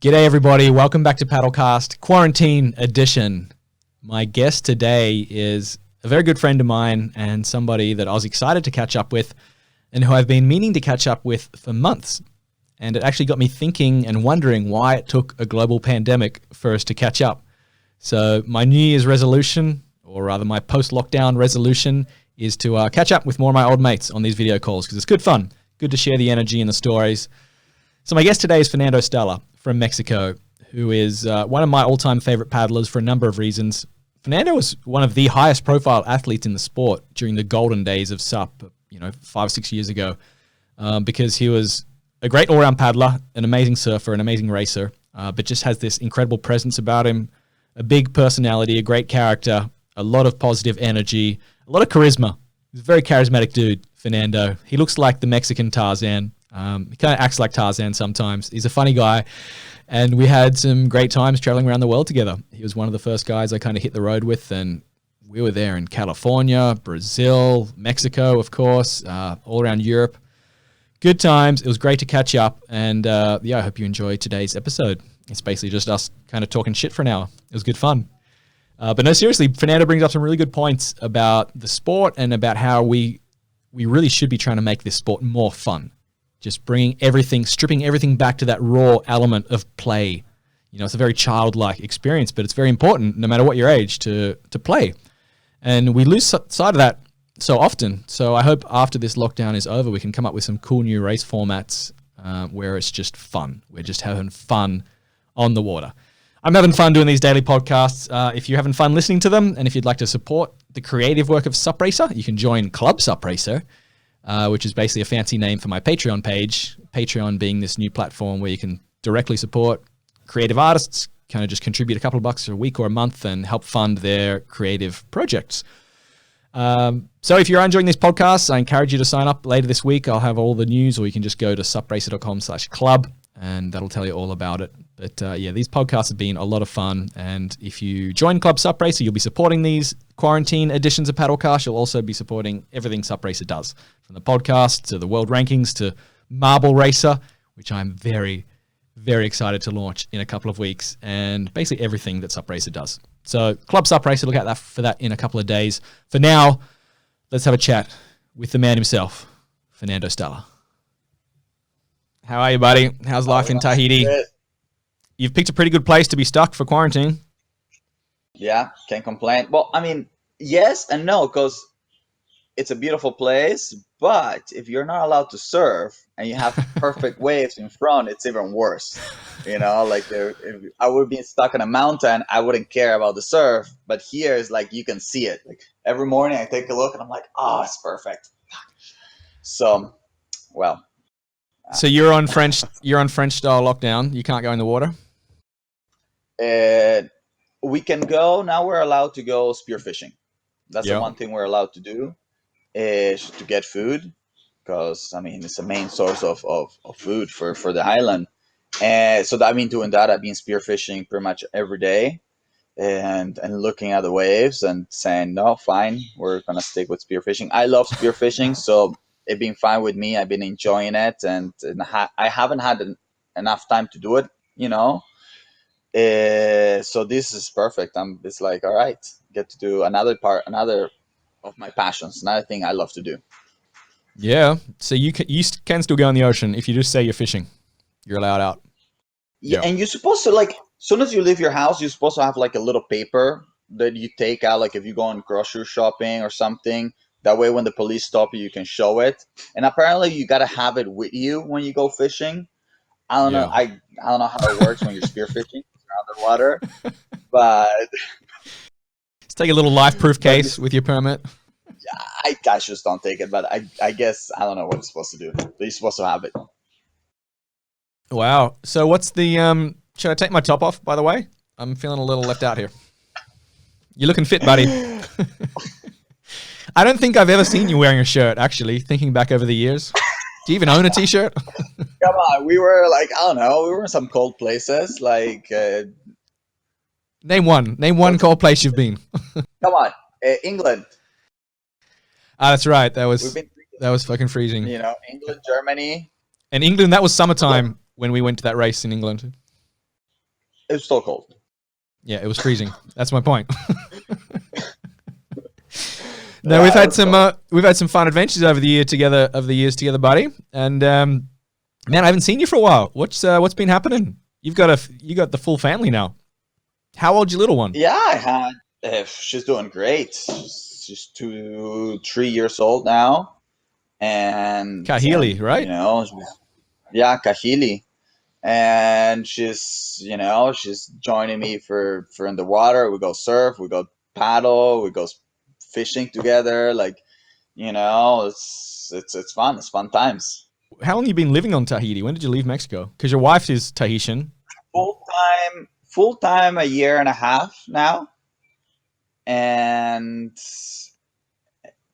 G'day everybody, welcome back to Paddlecast, Quarantine Edition. My guest today is a very good friend of mine and somebody that I was excited to catch up with and who I've been meaning to catch up with for months. And it actually got me thinking and wondering why it took a global pandemic for us to catch up. So my New Year's resolution, or rather my post-lockdown resolution, is to catch up with more of my old mates on these video calls because it's good fun, good to share the energy and the stories. So my guest today is Fernando Stalla from Mexico, who is one of my all-time favorite paddlers for a number of reasons. Fernando was one of the highest profile athletes in the sport during the golden days of SUP, 5 or 6 years ago, because he was a great all-round paddler, an amazing surfer, an amazing racer, but just has this incredible presence about him, a big personality, a great character, a lot of positive energy, a lot of charisma. He's a very charismatic dude, Fernando. He looks like the Mexican Tarzan. He kind of acts like Tarzan sometimes. He's a funny guy. And we had some great times traveling around the world together. He was one of the first guys I kind of hit the road with. And we were there in California, Brazil, Mexico, of course, all around Europe. Good times. It was great to catch up. And I hope you enjoy today's episode. It's basically just us kind of talking shit for an hour. It was good fun. But no, seriously, Fernando brings up some really good points about the sport and about how we really should be trying to make this sport more fun. Just stripping everything back to that raw element of play. It's a very childlike experience, but it's very important, no matter what your age, to play. And we lose sight of that so often. So I hope after this lockdown is over, we can come up with some cool new race formats where it's just fun. We're just having fun on the water. I'm having fun doing these daily podcasts. If you're having fun listening to them, and if you'd like to support the creative work of Sup Racer, you can join Club Sup Racer, which is basically a fancy name for my Patreon page. Patreon being this new platform where you can directly support creative artists, kind of just contribute a couple of bucks a week or a month and help fund their creative projects. So if you're enjoying these podcasts, I encourage you to sign up later this week. I'll have all the news, or you can just go to supracer.com/club and that'll tell you all about it. But these podcasts have been a lot of fun. And if you join Club Sup Racer, you'll be supporting these quarantine editions of Paddlecast. You'll also be supporting everything Sup Racer does, from the podcast to the world rankings to Marble Racer, which I'm very, very excited to launch in a couple of weeks, and basically everything that Sup Racer does. So Club Sup Racer, look out for that in a couple of days. For now, let's have a chat with the man himself, Fernando Stalla. How are you, buddy? How's life in Tahiti? Good. You've picked a pretty good place to be stuck for quarantine. Yeah, can't complain. Well, I mean, yes and no, because it's a beautiful place, but if you're not allowed to surf and you have perfect waves in front, it's even worse. If I would be stuck on a mountain, I wouldn't care about the surf, but here is like you can see it. Like every morning I take a look and I'm like, oh, it's perfect. So, well. So you're on French style lockdown. You can't go in the water? We can go now. We're allowed to go spearfishing. That's the one thing we're allowed to do, is to get food, because it's the main source of food for the island. And so doing that, I've been spearfishing pretty much every day, and looking at the waves and saying, no, fine, we're gonna stick with spearfishing. I love spearfishing, so it's been fine with me. I've been enjoying it, and I haven't had enough time to do it, so this is perfect. It's like, all right, get to do another of my passions, another thing I love to do. Yeah. So you can still go in the ocean if you just say you're fishing. You're allowed out. Yeah, and you're supposed to, like, as soon as you leave your house, you're supposed to have like a little paper that you take out, like if you go on grocery shopping or something. That way, when the police stop you, you can show it. And apparently, you gotta have it with you when you go fishing. I don't know. I don't know how it works when you're spearfishing underwater, but just take a little life-proof case with your permit. Yeah, I just don't take it. But I guess I don't know what you're supposed to do. But you're supposed to have it. Wow. So what's the? Should I take my top off? By the way, I'm feeling a little left out here. You're looking fit, buddy. I don't think I've ever seen you wearing a shirt, actually, thinking back over the years. Do you even own a t-shirt? Come on, we were like, I don't know, we were in some cold places, like... Name one cold place you've been. Come on, England. That's right, that was fucking freezing. England, Germany. And England, that was summertime when we went to that race in England. It was still cold. Yeah, it was freezing. That's my point. No, we've had some fun adventures over the years together, buddy. And man, I haven't seen you for a while. What's been happening? You got the full family now. How old's your little one? Yeah, I had. She's doing great. She's 3 years old now, and Kahili, right? Yeah, Kahili, and she's joining me for in the water. We go surf, we go paddle, we go fishing together. Like, it's fun. It's fun times. How long have you been living on Tahiti? When did you leave Mexico? Because your wife is Tahitian. Full time a year and a half now, and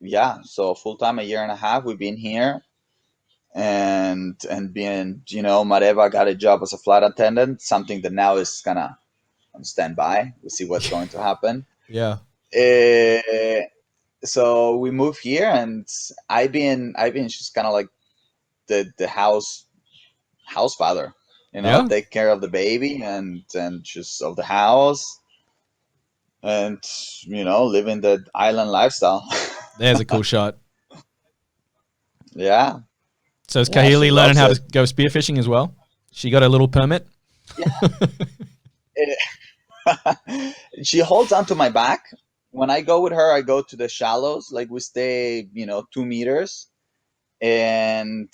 yeah, so full time a year and a half. We've been here, and being Mareva got a job as a flight attendant, something that now is kind of on standby. We'll see what's going to happen. Yeah. So we moved here, and I've been just kind of like the house father, take care of the baby and just of the house, and living the island lifestyle. There's a cool shot. Yeah. So is Kahili learning how to go spearfishing as well? She got a little permit? Yeah. She holds onto my back. When I go with her, I go to the shallows. Like, we stay, 2 meters. And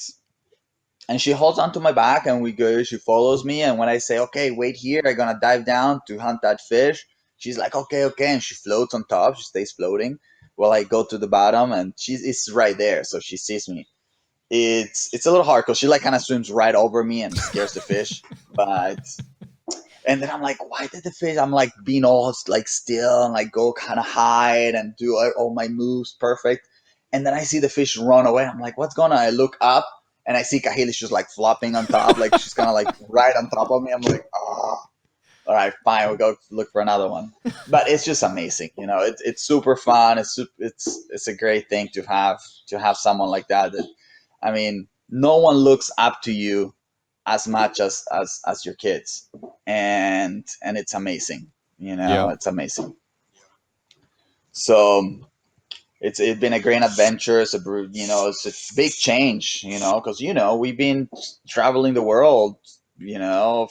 she holds onto my back, and we go. She follows me. And when I say, okay, wait here, I'm going to dive down to hunt that fish, she's like, okay. And she floats on top. She stays floating while I go to the bottom. And it's right there. So she sees me. It's a little hard because she like kind of swims right over me and scares the fish. And then I'm like, why did the fish? I'm like being all like still and like go kind of hide and do all my moves perfect. And then I see the fish run away. I'm like, what's going on? I look up and I see Kahili just like flopping on top, like she's kind of like right on top of me. I'm like, oh, all right, fine. We'll go look for another one. But it's just amazing. It's super fun. It's a great thing to have someone like that. I mean, no one looks up to you as much as your kids, and it's amazing. It's amazing. So it's been a great adventure. It's a big change. Because we've been traveling the world,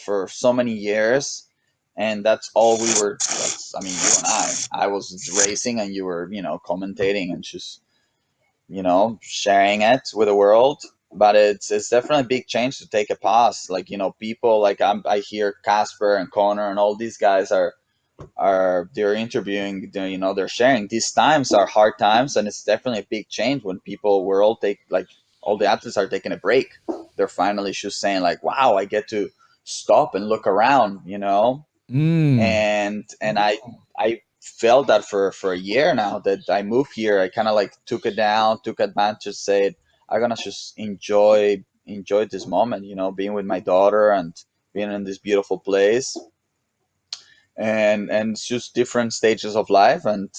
for so many years, and that's all we were. You and I was racing, and you were commentating and just sharing it with the world. But it's definitely a big change to take a pause. Like, people like I hear Casper and Connor and all these guys they're interviewing, they're sharing. These times are hard times, and it's definitely a big change when all the athletes are taking a break. They're finally just saying like, wow, I get to stop and look around, and I felt that for a year now that I moved here. I kind of like took advantage, said I'm gonna just enjoy this moment, being with my daughter and being in this beautiful place, and it's just different stages of life, and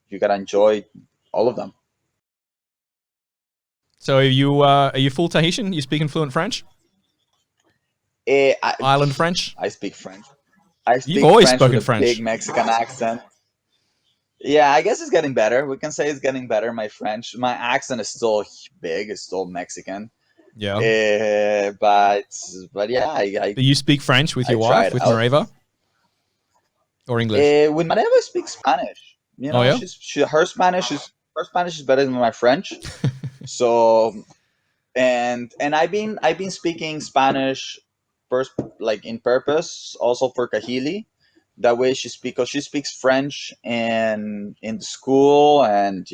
you gotta enjoy all of them. So are you full Tahitian? You speaking fluent French? Island French? I speak French. You've always French spoken with a French. big Mexican accent. Yeah, I guess it's getting better. We can say it's getting better. My accent is still big. It's still Mexican. Yeah. But yeah, Do you speak French with your wife, with Mareva? Or English? With Mareva, I speak Spanish. Oh, yeah? Her Spanish is better than my French. So, and I've been speaking Spanish first, like in purpose, also for Kahili. That way she speaks French in the school and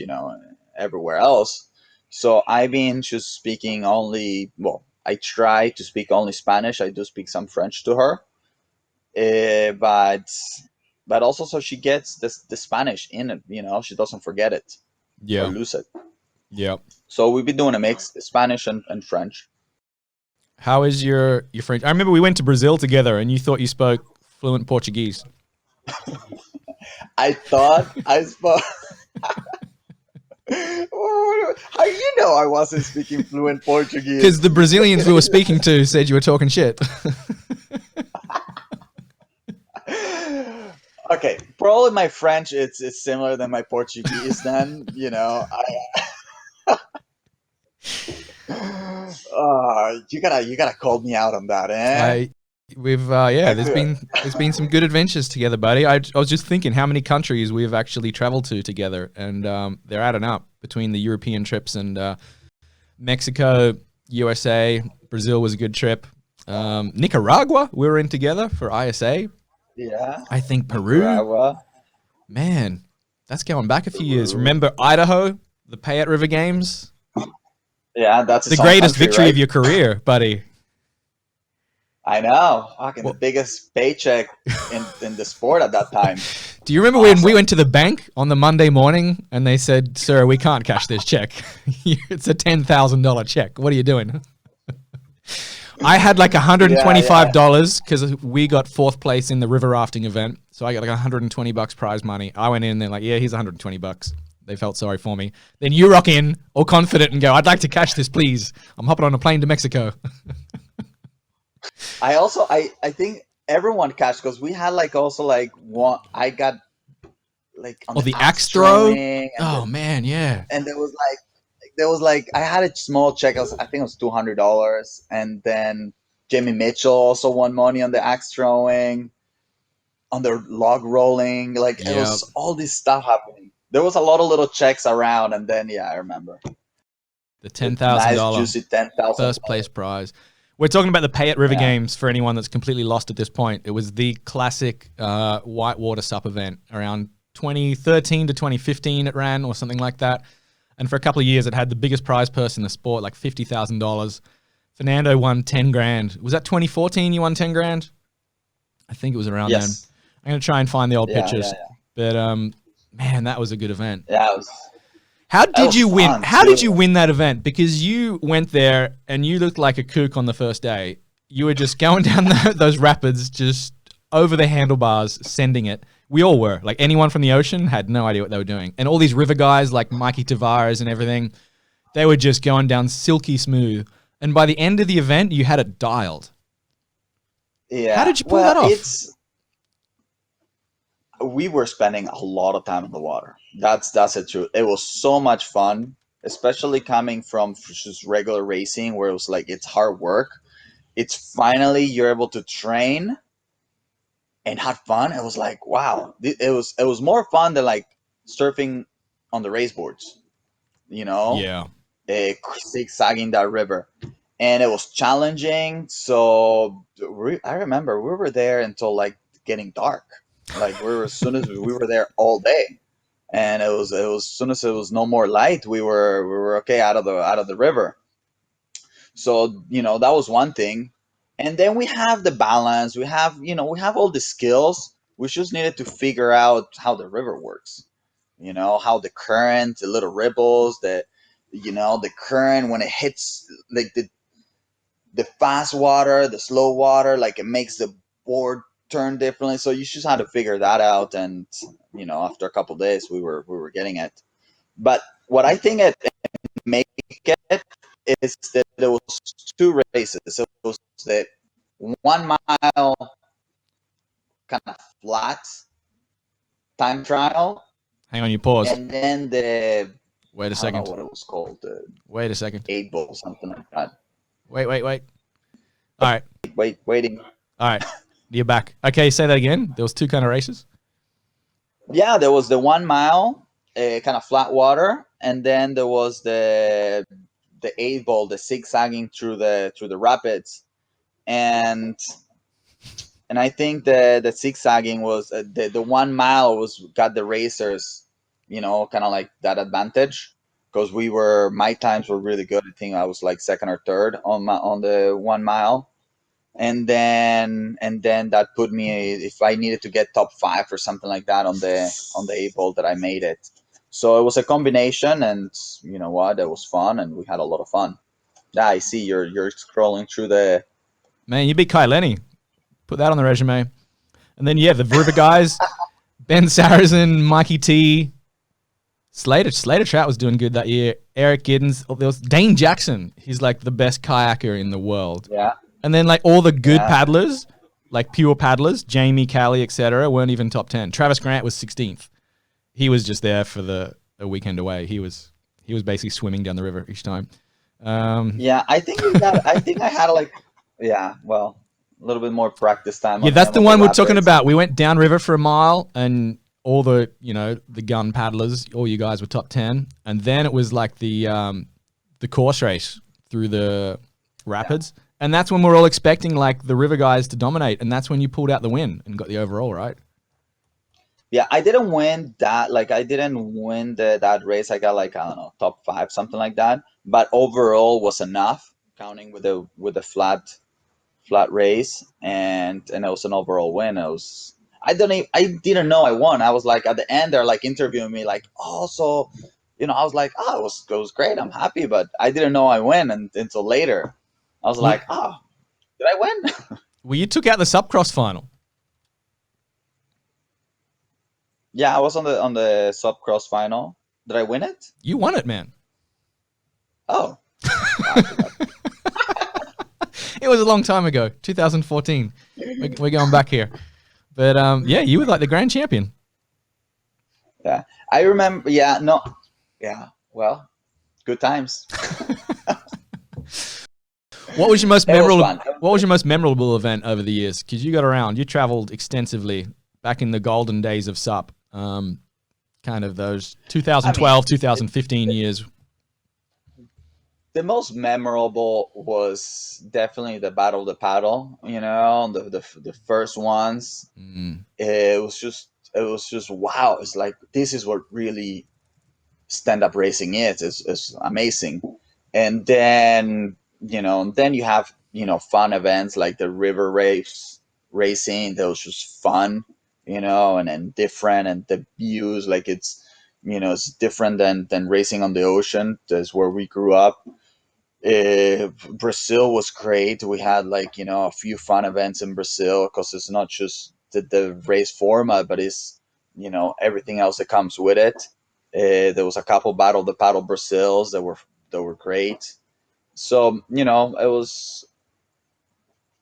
everywhere else. So I've been just speaking only. Well, I try to speak only Spanish. I do speak some French to her, but also so she gets the Spanish in it. She doesn't forget it or lose it. Yeah. So we've been doing a mix, Spanish and French. How is your French? I remember we went to Brazil together, and you thought you spoke fluent Portuguese. I thought I spoke. How you know I wasn't speaking fluent Portuguese? Because the Brazilians we were speaking to said you were talking shit. Okay, probably my French it's similar than my Portuguese. Then you gotta call me out on that, eh? I There's could. been some good adventures together, buddy. I was just thinking how many countries we've actually traveled to together, and they're adding up between the European trips and Mexico, USA, Brazil was a good trip. Nicaragua, we were in together for ISA. Yeah, I think Peru, Nicaragua. man, that's going back a few years. Peru. Remember Idaho, the Payette River Games, Yeah, that's the its own greatest country, victory right? of your career, buddy. I know. Fucking the Well, biggest paycheck in the sport at that time. do you remember when we Awesome. went to the bank on the Monday morning and they said, "Sir, we can't cash this check. It's a $10,000 check. What are you doing?" I had like Yeah, yeah. $125 because we got fourth place in the river rafting event. So I got like $120 prize money. I went in and they're like, "Yeah, here's $120." They felt sorry for me. Then you rock in all confident and go, "I'd like to cash this, please. I'm hopping on a plane to Mexico." I think everyone cashed because we had like also like one. I got like on Or the the axe axe throw. throwing, Oh man, yeah. and there was like I had a small check. I think it was $200, and then Jimmy Mitchell also won money on the axe throwing, on the log rolling. Like it Yeah. was all this stuff happening. There was a lot of little checks around, and then yeah, I remember The the nice $10,000 juicy 10,000. first place prize. We're talking about the Payette River Yeah, Games for anyone that's completely lost at this point. It was the classic whitewater sup event around 2013 to 2015 it ran or something like that. And for a couple of years it had the biggest prize purse in the sport, like $50,000. Fernando won 10 grand. Was that 2014 you won 10 grand? I think it was around then. yes, I'm going to try and find the old yeah, yeah, pictures. But man, that was a good event. yeah. How That did was you win? fun How did too. you win that event? Because you went there and you looked like a kook on the first day. You were just going down those rapids, just over the handlebars, sending it. We all were. Like anyone from the ocean had no idea what they were doing. And all these river guys like Mikey Tavares and everything, they were just going down silky smooth. And by the end of the event, you had it dialed. How Yeah. did you pull Well, that off? it's we were spending a lot of time in the water. That's the truth. It was so much fun, especially coming from just regular racing where it was like it's hard work. It's finally you're able to train and have fun. It was like wow, it was more fun than like surfing on the race boards, you know, Yeah. zigzagging that river. And it was challenging. So I remember we were there until like getting dark. Like we were as soon as we were there all day, and it was as soon as it was no more light, we were okay out of the river. So that was one thing, and then we have the balance. We have all the skills. We just needed to figure out how the river works. How the current, the little ripples, the current when it hits like the fast water, the slow water, like it makes the board turn differently. So you just had to figure that out, and after a couple of days, we were getting it. But what I think it make it is that there was two races. It was the 1 mile kind of flat time trial, Hang on, you pause. and then the Wait a I don't know second. what it was called, the Wait a second. 8 ball, something like that. Wait. All right. Waiting. All right. You're back. Okay, say that again. There was two kind of races. Yeah, there was the 1 mile, kind of flat water, and then there was the 8 ball, the zigzagging through the rapids, and I think the zigzagging was the 1 mile was got the racers, kind of like that advantage because my times were really good. I think I was like second or third on the 1 mile, and then that put me if I needed to get top five or something like that on the 8 ball that I made it. So it was a combination, and you know what, it was fun, and we had a lot of fun. Yeah, I see you're scrolling through the. Man, you beat Kai Lenny. Put that on the resume. And then, yeah, the River guys, Ben Sarrazin, Mikey T, Slater Trout was doing good that year. Eric Giddens. There was Dane Jackson. He's like the best kayaker in the world. Yeah, And then like all the good yeah, paddlers, like pure paddlers, Jamie, Callie, etc., weren't even top 10. Travis Grant was 16th. He was just there for a weekend away. He was basically swimming down the river each time. Yeah, I think I had like, yeah, well, a little bit more practice time Yeah, on that's him the on the one we're talking rapids. about. We went downriver for a mile, and all the the gun paddlers, all you guys were top 10, and then it was like the course race through the rapids, and that's when we're all expecting like the river guys to dominate, and that's when you pulled out the win and got the overall, right? Yeah, I didn't win that. Like, I didn't win that race. I got like, I don't know, top five, something like that. But overall was enough, counting with the flat race, and it was an overall win. I didn't know I won. I was like, at the end, they're like interviewing me, like, oh, so, I was like, oh, it was great. I'm happy, but I didn't know I win until later. I was Well, like, oh, did I win? well, you took out the subcross final. Yeah, I was on the subcross final. Did I win it? You won it, man. Oh, I forgot. It was a long time ago, 2014. We're going back here, but yeah, you were like the grand champion. Yeah, I remember. Yeah, no, yeah. Well, good times. What was your most It was memorable? fun. What was your most memorable event over the years? Because you got around, you traveled extensively back in the golden days of SUP. Kind of those I mean, 2012, 2015 years. the most memorable was definitely the Battle of the Paddle. The first ones. Mm. It was just wow. It's like, this is what really stand up racing is. It's amazing. And then you have fun events like the river race racing. That was just fun, and then different, and the views, like, it's different than racing on the ocean. That's where we grew up. Brazil was great. We had, like, a few fun events in Brazil, because it's not just the race format, but it's everything else that comes with it. There was a couple Battle of the Paddle Brazils that were great. So it was.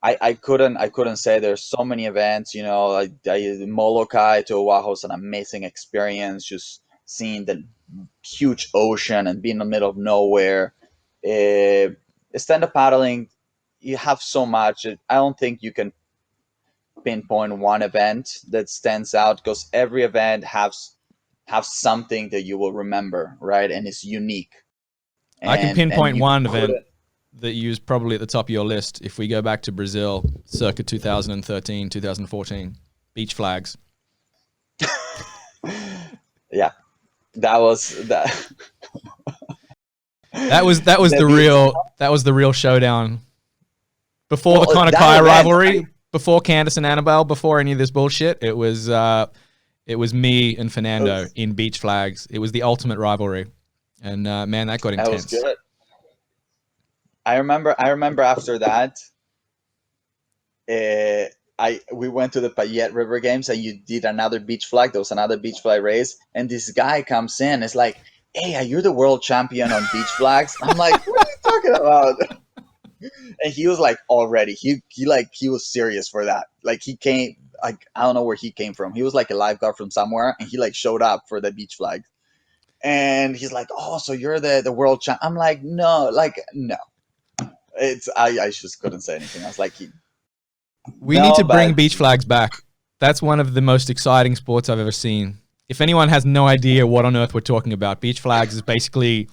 I couldn't say. There's so many events. Molokai to Oahu was an amazing experience. Just seeing the huge ocean and being in the middle of nowhere. Uh, Stand up paddling, you have so much. I don't think you can pinpoint one event that stands out, because every event have something that you will remember, right? And it's unique. I can And pinpoint you one event couldn't. that you was probably at the top of your list if we go back to Brazil, circa 2013, 2014. Beach flags. Yeah, that was that. That was The beach. that was the real showdown. Before the Well, Connor that Kai event. rivalry, before Candace and Annabelle, before any of this bullshit, it was me and Fernando Was, in beach flags. It was the ultimate rivalry, and man, that got that was intense. good. I remember after that. We went to the Payette River Games, and you did another beach flag. There was another beach flag race, and this guy comes in. It's like, "Hey, are you the world champion on beach flags?" I'm like, "What are you talking about?" And he was like, already, he was serious for that. Like, he came, like, I don't know where he came from. He was like a lifeguard from somewhere, and he like showed up for the beach flag. And he's like, "Oh, so you're the world champ?" I'm like, "No, like, no." I just couldn't say anything. I was like, We need "No, to bring but beach flags back. That's one of the most exciting sports I've ever seen. If anyone has no idea what on earth we're talking about, beach flags is basically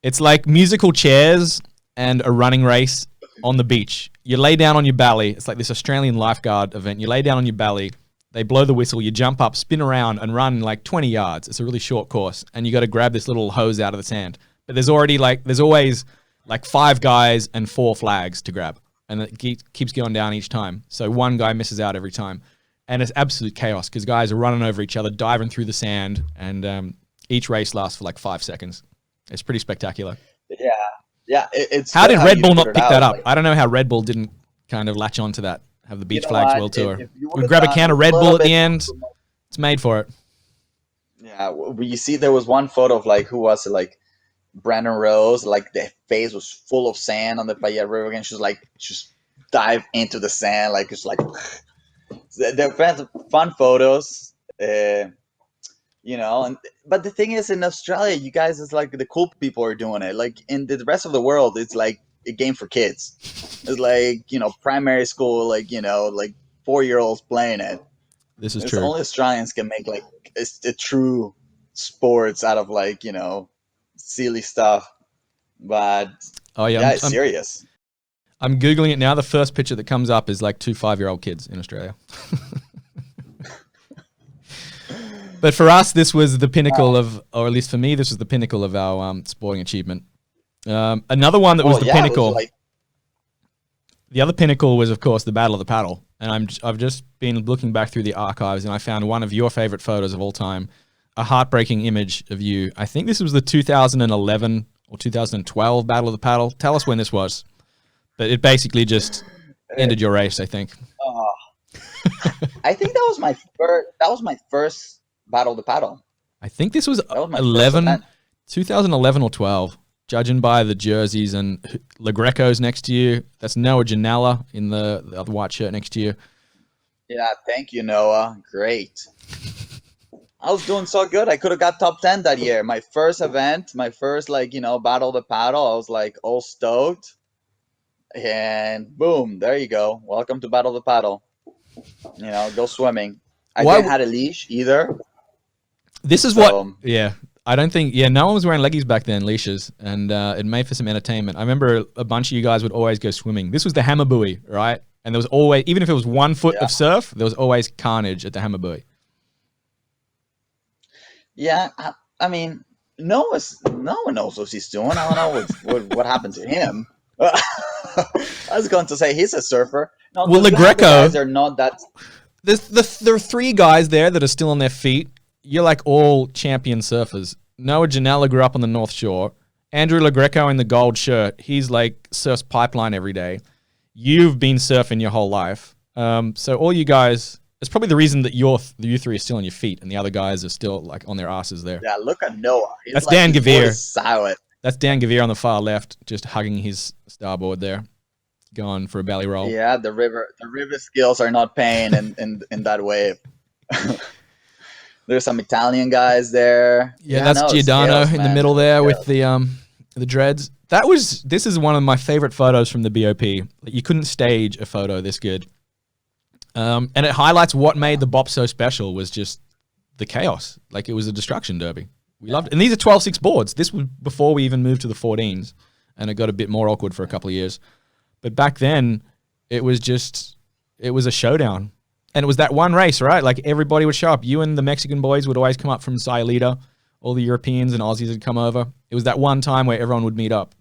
it's like musical chairs and a running race on the beach. You lay down on your belly. It's like this Australian lifeguard event. You lay down on your belly. They blow the whistle. You jump up, spin around, and run like 20 yards. It's a really short course, and you got to grab this little hose out of the sand. But there's always like 5 guys and 4 flags to grab, and it keeps going down each time. So one guy misses out every time, and it's absolute chaos because guys are running over each other, diving through the sand, and each race lasts for like 5 seconds. It's pretty spectacular. yeah, yeah, it's How good did how Red you Bull put not it pick that out. up? Like, I don't know how Red Bull didn't kind of latch onto that, have the you Beach know Flags what? World If, Tour. if you would We have grab a done can a of Red Bull little at the bit, end. It's made for it. yeah. You see, there was one photo of, like, who was it? Like, Brandon Rose. Like, the face was full of sand on the Payette River, and she's like, just dive into the sand, like it's like they're fun photos. And but the thing is, in Australia, you guys is like the cool people are doing it. Like in the rest of the world, it's like a game for kids. It's like primary school, like 4-year-olds playing it. This is It's true. only Australians can make like a true sports out of like silly stuff. But Oh yeah, yeah, it's serious. I'm googling it now. The first picture that comes up is like 2 5-year-old kids in Australia. But for us, this was the pinnacle of, or at least for me, this was the pinnacle of our sporting achievement. Another one that was the pinnacle. The other pinnacle was, of course, the Battle of the Paddle. And I've just been looking back through the archives, and I found one of your favorite photos of all time, a heartbreaking image of you. I think this was the 2011 or 2012 Battle of the Paddle. Tell us when this was. But it basically just ended your race, I think. I think that was my first. That was my first Battle of the Paddle. I think this was, That was my first event. 2011 or 12, judging by the jerseys and Le Greco's next to you. That's Noah Janela in the other white shirt next to you. Yeah, thank you, Noah. Great. I was doing so good. I could have got top 10 that year. My first event, my first Battle of the Paddle. I was like all stoked. And boom, there you go. Welcome to Battle of the Paddle. Go swimming. I didn't have a leash either. This is what, yeah. I don't think, no one was wearing leggies back then, leashes, and it made for some entertainment. I remember a bunch of you guys would always go swimming. This was the hammer buoy, right? And there was always, even if it was 1 foot of surf, there was always carnage at the hammer buoy. Yeah, I mean, no one knows what he's doing. I don't know what happened to him. I was going to say he's a surfer. No, well, Le Greco, they're not that. There are 3 guys there that are still on their feet. You're like all champion surfers. Noah Janela grew up on the North Shore. Andrew Le Greco in the gold shirt. He's like surfs pipeline every day. You've been surfing your whole life. So all you guys, it's probably the reason that you 3 are still on your feet and the other guys are still like on their asses there. Yeah, look at Noah. That's Dan Gavir. Silent. That's Dan Gavir on the far left, just hugging his starboard there, going for a belly roll. Yeah, the river skills are not paying in that wave. There's some Italian guys there. Yeah, that's Giordano in the middle there with the dreads. This is one of my favorite photos from the BOP. You couldn't stage a photo this good. And it highlights what made the BOP so special was just the chaos. Like it was a destruction derby. We loved it. And these are 12.6 boards. This was before we even moved to the 14s, and it got a bit more awkward for a couple of years. But back then, it was a showdown. And it was that one race, right? Like everybody would show up. You and the Mexican boys would always come up from Sayulita. All the Europeans and Aussies would come over. It was that one time where everyone would meet up.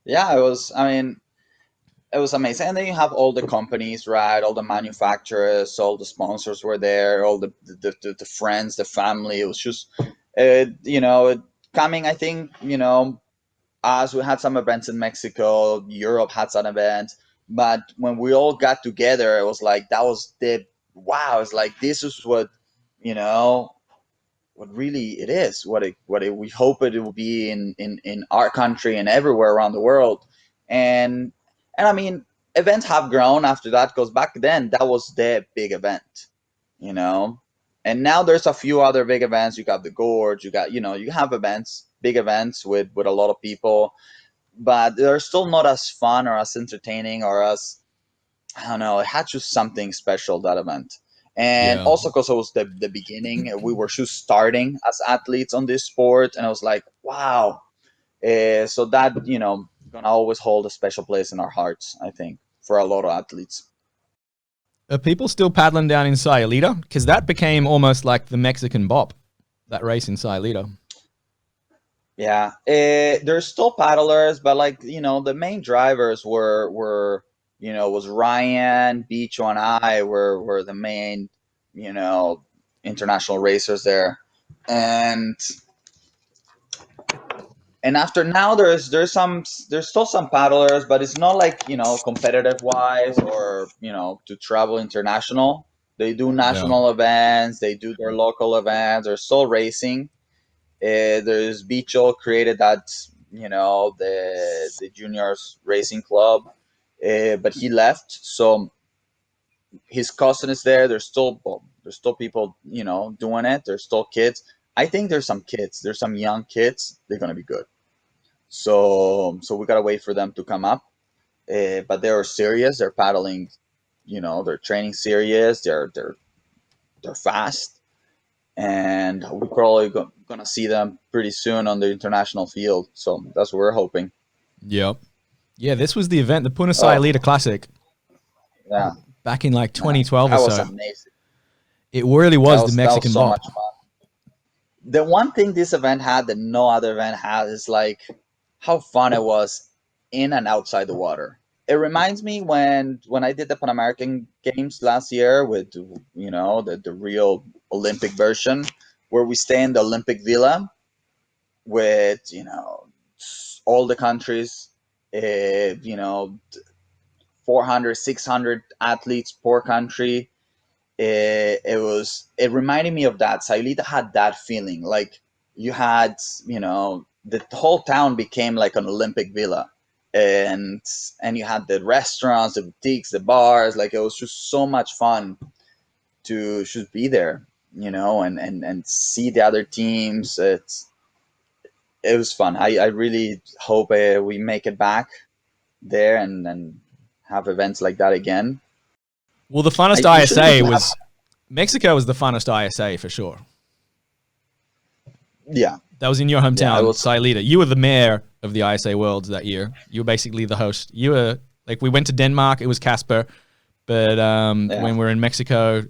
Yeah, it was amazing. And then you have all the companies, right? All the manufacturers, all the sponsors were there, all the friends, the family. It was just, coming, I think, as we had some events in Mexico, Europe had some events. But when we all got together, it was like, that was wow. It's like, this is what really it is, we hope it will be in our country and everywhere around the world. And I mean, events have grown after that, because back then that was the big event, and now there's a few other big events. You got the Gorge, you got, you have events, big events with a lot of people, but they're still not as fun or as entertaining or as, I don't know, it had just something special, that event. And also because it was the beginning, we were just starting as athletes on this sport, and I was like, wow. So that, gonna always hold a special place in our hearts, I think, for a lot of athletes. Are people still paddling down in Sayulita? Because that became almost like the Mexican BOP, that race in Sayulita. Yeah, there's still paddlers, but the main drivers were was Ryan, Bicho, and I were the main international racers there, and after now there's still some paddlers, but it's not like competitive wise or to travel international. They do national events, they do their local events, they're still racing. There's Bicho created that the juniors racing club, but he left. So his cousin is there. There's still people, doing it. There's still kids. I think there's some kids. There's some young kids. They're gonna be good. So we gotta wait for them to come up. But they're serious. They're paddling. They're training serious. They're fast, and we're probably gonna see them pretty soon on the international field. So that's what we're hoping. Yep. Yeah, this was the event, the Puna Oh, Sayulita Classic, yeah, back in like 2012 that or was so. amazing. It really was the That Mexican was so bop. much fun. The one thing this event had that no other event had is like how fun it was in and outside the water. It reminds me when I did the Pan American Games last year with the real Olympic version, where we stay in the Olympic Villa with all the countries, uh, you know 400 600 athletes per country. It reminded me of that. Sayulita had that feeling, like you had, the whole town became like an Olympic villa, and you had the restaurants, the boutiques, the bars. Like it was just so much fun to just be there, and see the other teams. It was fun. I really hope we make it back there and have events like that again. Well, the funnest We should ISA even have, was Mexico was the funnest ISA for sure. yeah. That was in your Yeah, hometown, Sayulita. You were the mayor of the ISA Worlds that year. You were basically the host. You were like, we went to Denmark. It was Casper, but Yeah. when we were in Mexico,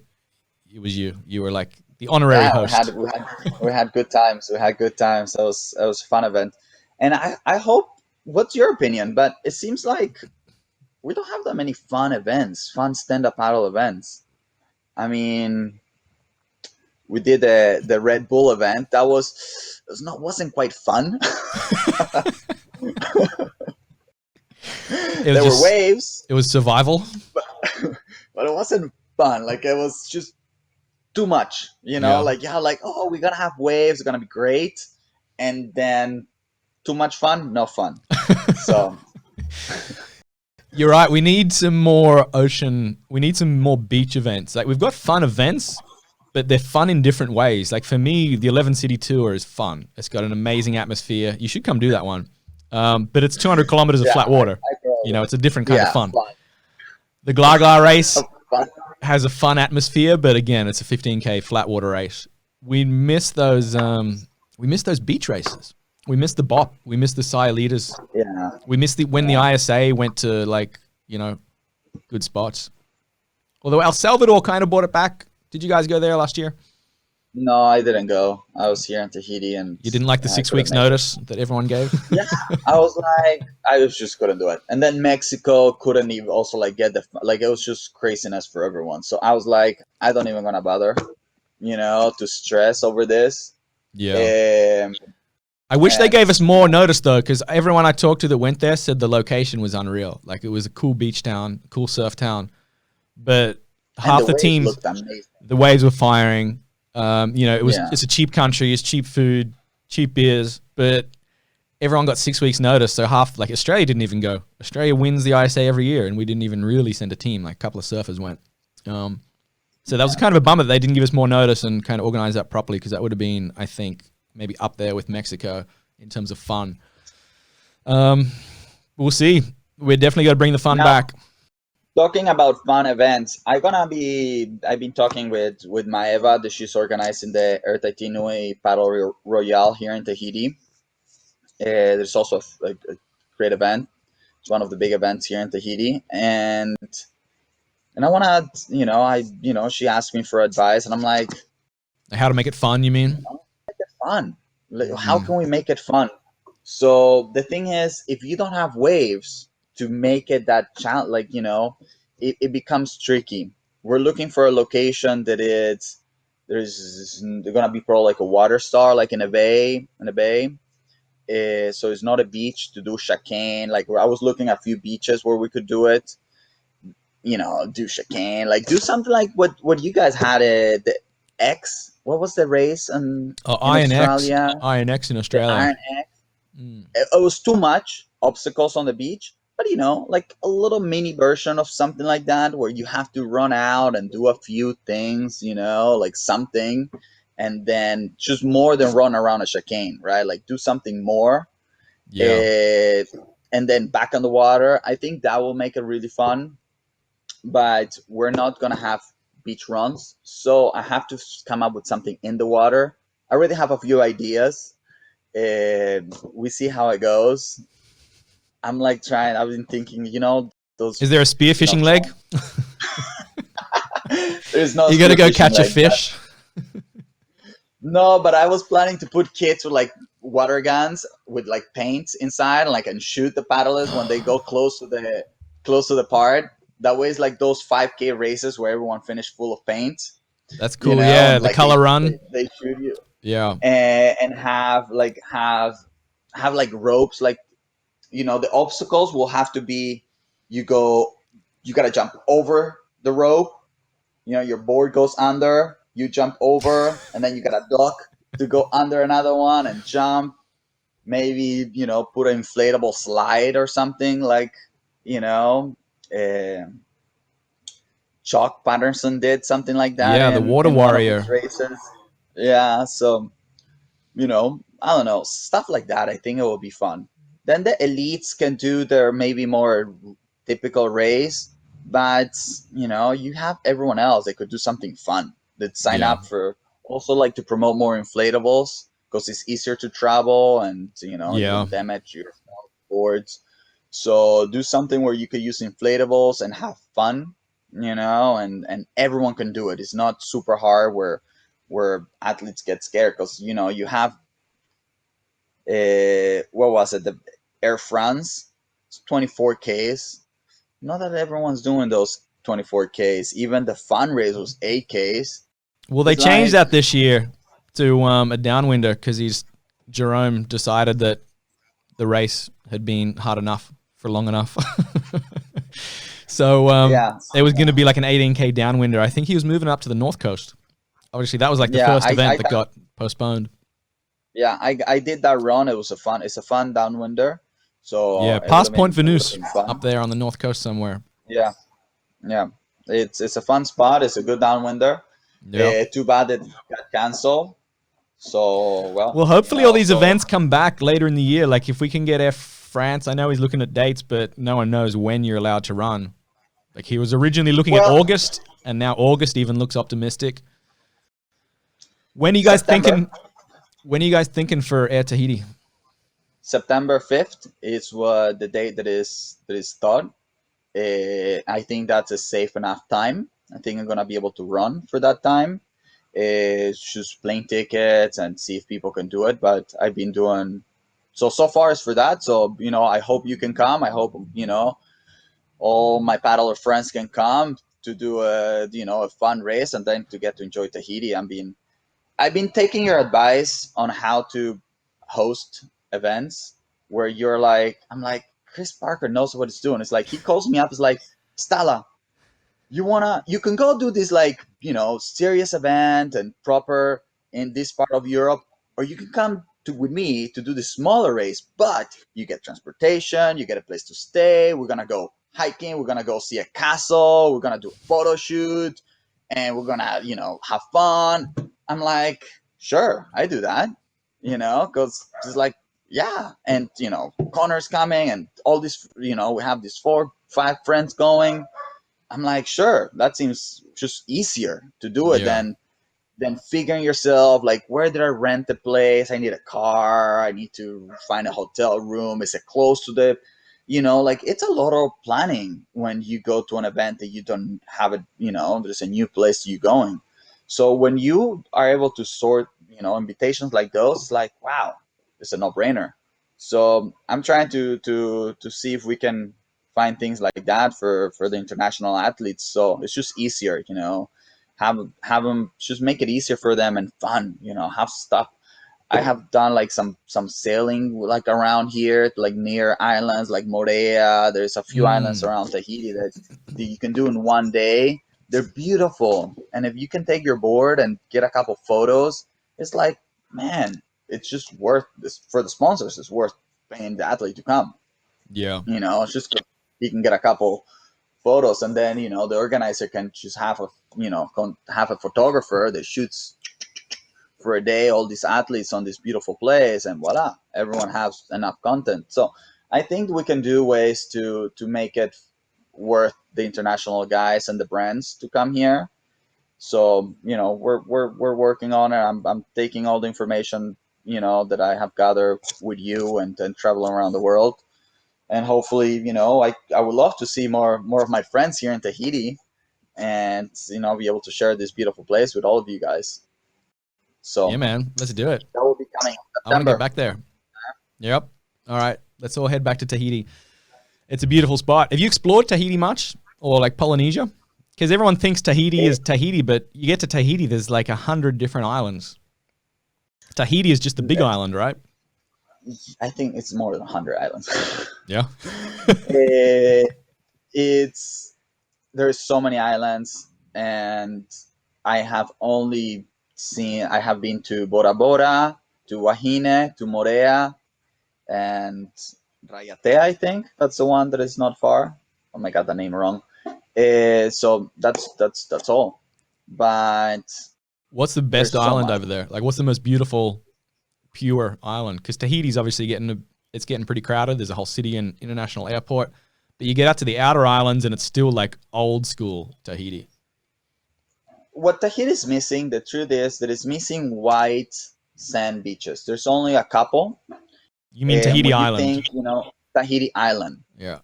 it was you. You were like the honorary Yeah, host. we had good times. We had good times. It was a fun event, and I hope. What's your opinion? But it seems like we don't have that many fun events, fun stand up paddle events. I mean, we did the Red Bull event. Wasn't quite fun. It was There were just, waves, it was survival. but it wasn't fun. Like it was just too much. Yeah. Like oh, we're gonna have waves. It's gonna be great, and then too much fun, no fun. So You're right. We need some more ocean. We need some more beach events. Like we've got fun events, but they're fun in different ways. Like for me, the 11 City Tour is fun. It's got an amazing atmosphere. You should come do that one. But it's 200 kilometers of flat water. It's a different kind of fun. The Gla Gla race fun. has a fun atmosphere, but again, it's a 15K flat water race. We miss those. We miss those beach races. We missed the bop. We missed the Sayulitas. Yeah. We missed when the ISA went to good spots. Although El Salvador kind of brought it back. Did you guys go there last year? No, I didn't go. I was here in Tahiti, and You didn't like the I 6 couldn't weeks make it. notice that everyone gave? Yeah, I was just couldn't do it. And then Mexico couldn't even also like get it was just craziness for everyone. So I was like, I don't even gonna bother, to stress over this. Yeah. Um, I wish they and gave us more notice though, because everyone I talked to that went there said the location was unreal. Like it was a cool beach town, cool surf town, but half the the waves teams, looked amazing. the waves were firing. Yeah. It's a cheap country, it's cheap food, cheap beers, but everyone got 6 weeks notice. So Australia didn't even go. Australia wins the ISA every year, and we didn't even really send a team. Like a couple of surfers went. So that was kind of a bummer that they didn't give us more notice and kind of organize that properly, because that would have been, I think, maybe up there with Mexico in terms of fun. We'll see. We're definitely going to bring the fun Now, back. Talking about fun events, I've been talking with Maeva, that she's organizing the Tahiti Nui Paddle Royale here in Tahiti. There's also a great event. It's one of the big events here in Tahiti, and I want to, she asked me for advice, and I'm like, How to make it fun, you mean? make it fun. Like, how can we make it fun? So the thing is, if you don't have waves to make it that challenge, it becomes tricky. We're looking for a location that there's gonna be probably like a water star, like in a bay, so it's not a beach to do chicane. Like I was looking at a few beaches where we could do it. Do chicane, like do something like what you guys had at the X. What was the race in Australia? INX in The Australia. Iron X. It was too much obstacles on the beach, but like a little mini version of something like that, where you have to run out and do a few things, like something, and then just more than run around a chicane, right? Like do something more, Yeah. uh, and then back on the water. I think that will make it really fun, but we're not gonna have beach runs, so I have to come up with something in the water. I already have a few ideas. We see how it goes. I'm like trying. I've been thinking, those, Is there a spearfishing leg? there's no You got to go spearfishing catch a like that. fish. No, but I was planning to put kids with like water guns with like paint inside, like, and shoot the paddlers when they go close to the part. That way, it's like those 5K races where everyone finished full of paint, That's cool. Yeah, and the like they color they, run. they shoot you, Yeah. and have like ropes, like, the obstacles will have to be, you go you got to jump over the rope, your board goes under, you jump over, and then you got a duck to go under another one and jump. Maybe, put an inflatable slide or something, like, you know uh, Chalk Patterson did something like that Yeah, the water in one of his warrior. races. Yeah, so, I don't know, stuff like that. I think it will be fun. Then the elites can do their maybe more typical race, but you have everyone else. They could do something fun. That sign Yeah. up for, also, like, to promote more inflatables, because it's easier to travel, and you Yeah. don't damage your boards. So do something where you could use inflatables and have fun, and everyone can do it. It's not super hard where athletes get scared, because you have, what was it, the Air France, it's 24Ks. Not that everyone's doing those 24Ks. Even the fun race was 8Ks. Well, they It's changed like, that this year to a downwinder because Jerome decided that the race had been hard enough for long enough. So yeah, it was going to be like an 18K downwinder. I think he was moving up to the North Coast. Obviously, that was like the yeah. first event that got postponed. Yeah, I did that run. It's a fun downwinder. So Yeah, it would past have Point been it would have Venus been up fun. there on the North Coast somewhere. Yeah, yeah. It's a fun spot. It's a good downwinder. Yep. Too bad it got canceled. So, well, Well, hopefully all these events come back later in the year. Like if we can get Air France, I know he's looking at dates, but no one knows when you're allowed to run. Like he was originally looking at well, August, and now August even looks optimistic. When are you guys September thinking? When are you guys thinking for Air Tahiti? September 5th is what the date that is thought. I think that's a safe enough time. I think I'm gonna be able to run for that time. Choose plane tickets and see if people can do it. But I've been doing, so far as for that. So, I hope you can come. I hope, all my paddler friends can come to do a fun race, and then to get to enjoy Tahiti. I've been taking your advice on how to host events, where I'm like, Chris Parker knows what he's doing. It's like he calls me up. It's like, Stalla, you can go do this, like, serious event and proper in this part of Europe, or you can come with me to do the smaller race, but you get transportation, you get a place to stay. We're gonna go hiking. We're gonna go see a castle. We're gonna do a photo shoot, and we're gonna, have fun. I'm like, sure, I do that, because it's like, yeah, and Connor's coming, and all this, we have these 4, 5 friends going. I'm like, sure, that seems just easier to do it Yeah. than figuring yourself, like, where did I rent the place? I need a car. I need to find a hotel room. Is it close to like, it's a lot of planning when you go to an event that you don't have it. There's a new place you going. So when you are able to sort, invitations like those, it's like, wow, it's a no-brainer. So I'm trying to see if we can find things like that for the international athletes. So it's just easier, have them, just make it easier for them and fun, have stuff. I have done like some sailing, like, around here, like near islands like Morea. There's a few islands Mm. around Tahiti that you can do in one day. They're beautiful, and if you can take your board and get a couple photos, it's like, man, it's just worth this for the sponsors. It's worth paying the athlete to come. Yeah. It's just good. he can get a couple photos, and then the organizer can just have have a photographer that shoots for a day all these athletes on this beautiful place, and voila, everyone has enough content. So I think we can do ways to make it worth the international guys and the brands to come here. So we're working on it. I'm taking all the information that I have gathered with you and traveling around the world, and hopefully I would love to see more of my friends here in Tahiti, and be able to share this beautiful place with all of you guys. Yeah, So man. Let's do it. that will be coming in I want to get September. back there. Yep. All right. Let's all head back to Tahiti. It's a beautiful spot. Have you explored Tahiti much, or like Polynesia? Because everyone thinks Tahiti is Tahiti, but you get to Tahiti, there's like 100 different islands. Tahiti is just the big island, right? I think it's more than 100 islands. Yeah. Eh, it's There's so many islands, and I have been to Bora Bora, to Wahine, to Morea, and Rayatea. I think that's the one that is not far. Oh my god, the name wrong. So that's all. But What's the best there's so island much. over there? Like, what's the most beautiful, pure island? Because Tahiti's obviously it's getting pretty crowded. There's a whole city and international airport. But you get out to the outer islands and it's still like old school Tahiti. What Tahiti is missing, the truth is that it's missing white sand beaches. There's only a couple. You mean Tahiti When you Island? think, Tahiti Island, Yeah.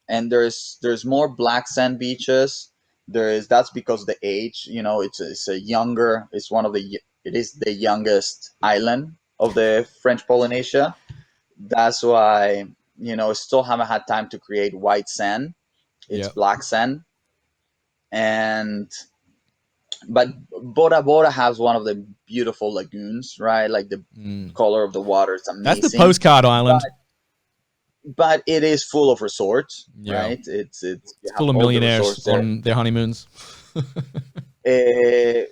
And there's more black sand beaches. That's because the age, it's one of it is the youngest island of the French Polynesia. That's why, still haven't had time to create white sand. It's Yeah. black sand. And but Bora Bora has one of the beautiful lagoons, right? Like the color of the water is That's the amazing. postcard island. But it is full of resorts, Yeah. right? It's you It's have full of all the millionaires resorts there. on their honeymoons. Uh,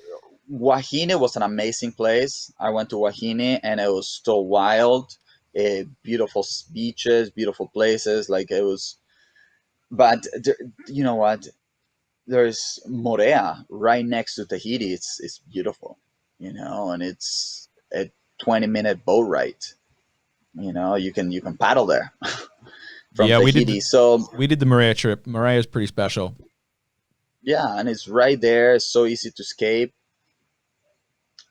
Wahine was an amazing place. I went to Wahine and it was so wild. Beautiful beaches, beautiful places. Like it was, but you know what? There's Morea right next to Tahiti. It's beautiful, and it's a 20-minute boat ride. You can paddle there from Yeah, Tahiti. So we did the Maria trip. Maria is pretty special. yeah, and it's right there. It's so easy to escape.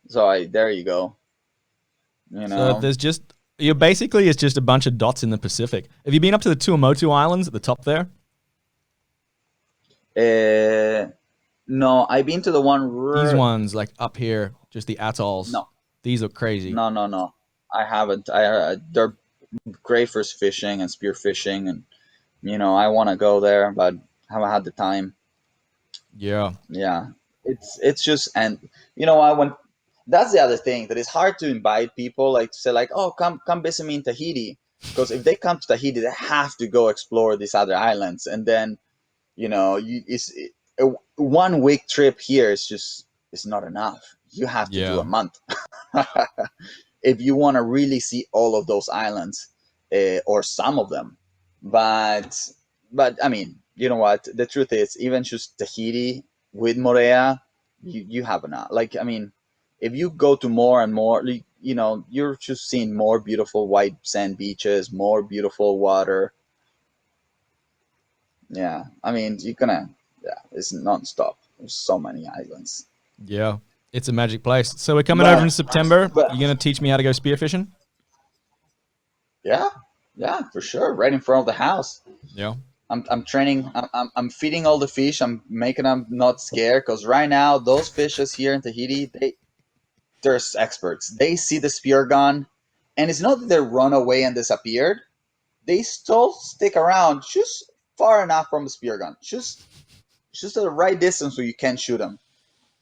So there you go. You So know, there's just you basically it's just a bunch of dots in the Pacific. Have you been up to the Tuamotu Islands at the top there? uh, no, I've been to the one. These ones like up here, just the atolls. No, These look crazy. no. I haven't. They're great for fishing and spearfishing, and I want to go there, but haven't had the time. Yeah. Yeah, it's just, and I when that's the other thing that is hard to invite people, like to say like, oh, come visit me in Tahiti, because if they come to Tahiti they have to go explore these other islands, and then a 1 week trip here is not enough. You have to do Yeah. a month if you want to really see all of those islands, or some of them. But I mean, you know what? The truth is, even just Tahiti with Morea, you have enough. Like, I mean, if you go to more and more, like, you're just seeing more beautiful white sand beaches, more beautiful water. Yeah, I mean, yeah, it's nonstop. There's so many islands. Yeah. It's a magic place. So we're coming over in But September. but You're gonna teach me how to go spearfishing? yeah, yeah, for sure, right in front of the house. Yeah. I'm training. I'm feeding all the fish. I'm making them not scared, because right now those fishes here in Tahiti, they're experts. They see the spear gun, and it's not that they run away and disappeared. They still stick around just far enough from the spear gun, just at the right distance so you can shoot them.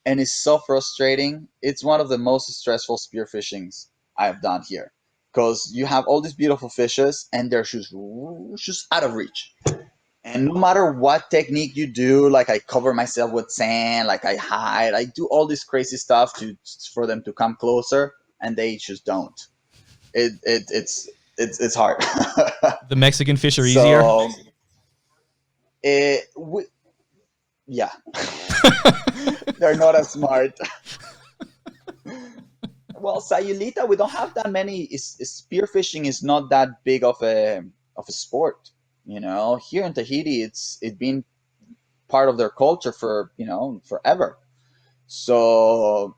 And it's so frustrating. It's one of the most stressful spearfishings I have done here, because you have all these beautiful fishes and they're just out of reach. And no matter what technique you do, like I cover myself with sand, like I hide, I do all this crazy stuff for them to come closer, and they just don't. It's hard. The Mexican fish are easier. So we, yeah, they're not as smart. Well, Sayulita, we don't have that many. Spearfishing is not that big of a sport. Here in Tahiti, it's been part of their culture for forever. So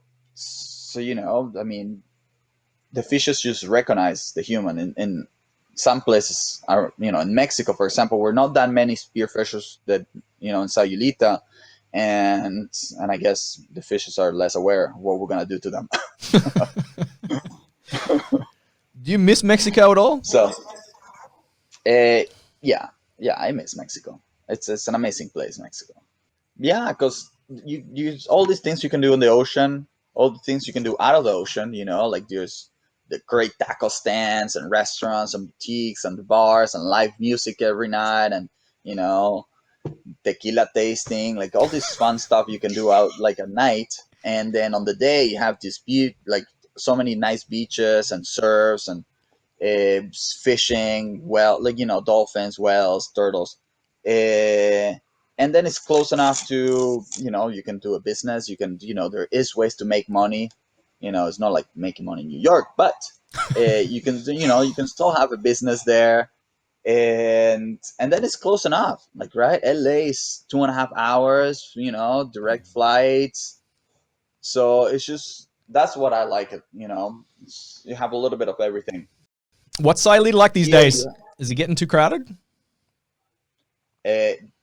I mean, the fishes just recognize the human. In some places, are in Mexico, for example, we're not that many spearfishers that in Sayulita, and I guess the fishes are less aware of what we're gonna do to them. Do you miss Mexico at all? So, uh, yeah, yeah, I miss Mexico. It's an amazing place, Mexico. Yeah, because you use all these things you can do in the ocean, all the things you can do out of the ocean. Like there's the great taco stands and restaurants and boutiques and bars and live music every night, and you know tequila tasting, like all this fun stuff you can do out like at night. And then on the day you have this like so many nice beaches and surfs and fishing, well, like dolphins, whales, turtles, uh, and then it's close enough to you can do a business. You can there is ways to make money. It's not like making money in New York, but you can you can still have a business there, and then it's close enough. Like right, LA is 2.5 hours. Direct flights. So it's just that's what I like it. You have a little bit of everything. What's Sayulita like these Here days? you Is it getting too crowded?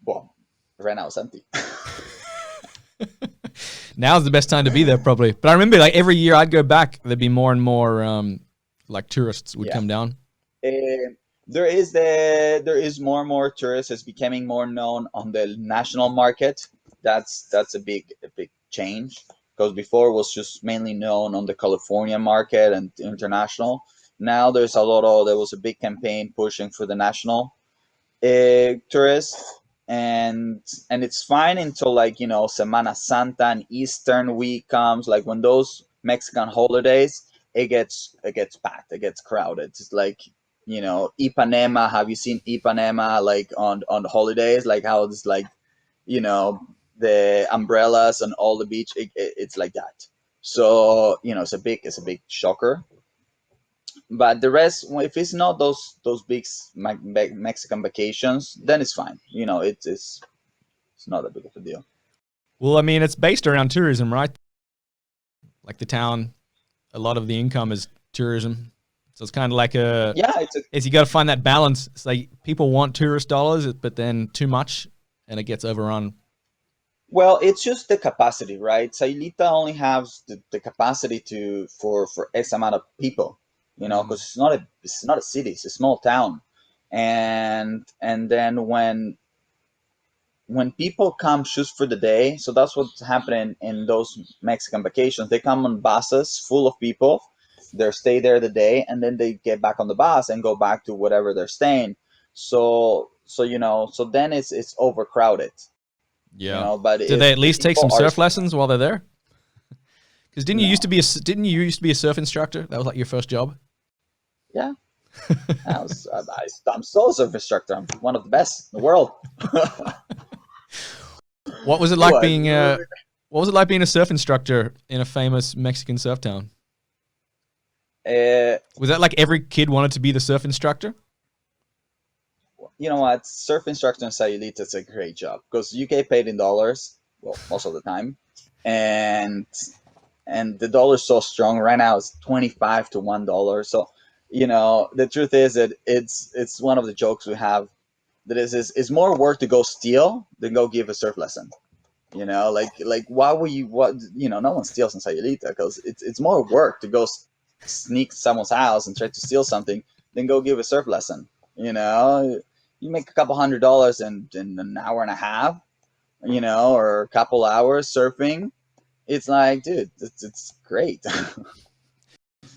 well, right now it's empty. Now's the best time to be there, probably. But I remember, like every year I'd go back, there'd be more and more like tourists would Yeah. come down. There is more and more tourists. It's becoming more known on the national market. That's a big change, because before it was just mainly known on the California market and international. Now there was a big campaign pushing for the national tourists, and it's fine until like Semana Santa and Eastern week comes. Like when those Mexican holidays, it gets packed, it gets crowded. It's like Ipanema. Have you seen Ipanema like on the holidays? Like how it's like you know the umbrellas and all the beach. It's like that. So it's a big shocker. But the rest, well, if it's not those big Mexican vacations, then it's fine. It's not a big of a deal. Well, I mean, it's based around tourism, right? Like the town, a lot of the income is tourism. So it's kind of like Yeah, is you got to find that balance. It's like people want tourist dollars, but then too much and it gets overrun. well, it's just the capacity, right? Sayulita only has the capacity for X amount of people, Mm. because it's not a city, it's a small town, and then when people come just for the day, so that's what's happening in those Mexican vacations. They come on buses full of people. They stay there the day, and then they get back on the bus and go back to whatever they're staying. So then it's overcrowded. Yeah. But Do they if at the least take people some are surf lessons while they're there? Because no, didn't you used to be a surf instructor? That was like your first job. yeah, I'm still a surf instructor. I'm one of the best in the world. What was it like What? being what was it like being a surf instructor in a famous Mexican surf town? Uh, Was that like every kid wanted to be the surf instructor? you know what? Surf instructor in Sayulita is a great job because you get paid in dollars. Well, most of the time, and the dollar's so strong right now. It's 25 to $1. So the truth is that it's one of the jokes we have, that is it's more work to go steal than go give a surf lesson. Like why would you, what, no one steals in Sayulita because it's more work to go sneak someone's house and try to steal something than go give a surf lesson. You make a couple $100 in an hour and a half, or a couple hours surfing. It's like, dude, it's great.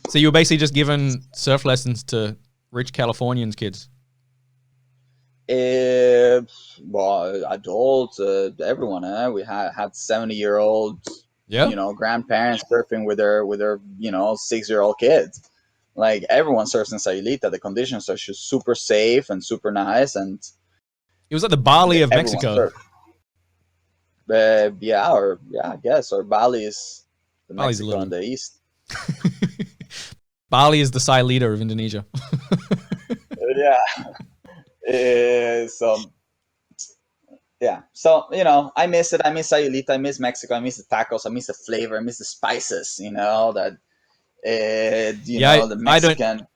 So you were basically just giving surf lessons to rich Californians kids. Eh, well, adults, everyone. We had 70-year-olds, Yeah. grandparents surfing with their 6-year-old kids. Like everyone surfs in Sayulita. The conditions are just super safe and super nice, It was like the Bali of Everyone Mexico. surfed. I guess, or Bali is the Bali's a Mexico little. in the east. Bali is the Sayulita of Indonesia. Yeah. So yeah, so I miss it. I miss Sayulita. I miss Mexico. I miss the tacos. I miss the flavor. I miss the spices. That Yeah, the I don't. Mexican.